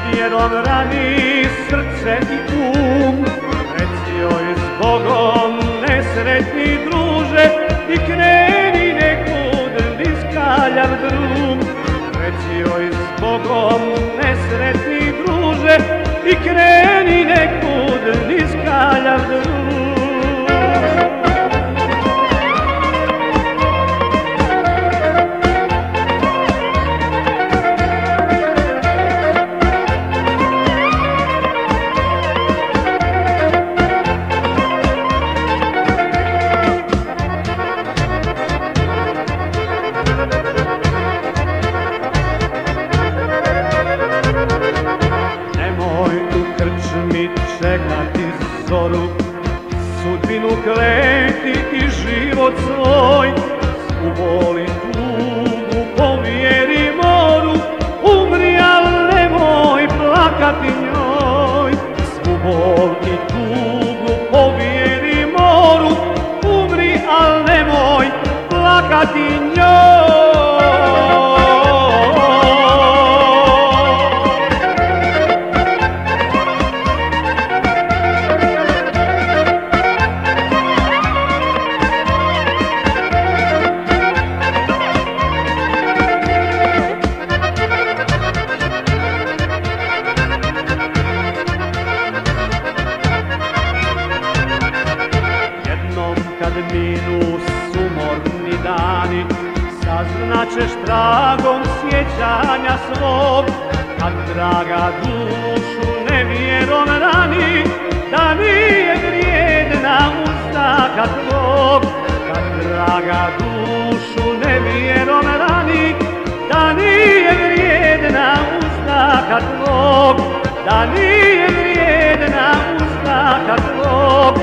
Nevjerom rani srce i um, reci joj zbogom nesretni druže i kreni nekud niz kaljav drum. Reci joj zbogom nesretni druže i kreni nekud niz kaljav drum. Čekati zoru, sudbinu kleti i život svoj, svu bol i tugu povjeri moru, umri al nemoj plakati njoj. Svu bol i tugu povjeri moru, umri al nemoj plakati njoj. Kad minu sumorni dani, saznaćeš tragom sjećanja svog. Kad draga dušu nevjerom rani, da nije vrijedna uzdaka tvog. Kad draga dušu nevjerom rani, da nije vrijedna uzdaka tvog. Da nije vrijedna uzdaka tvog.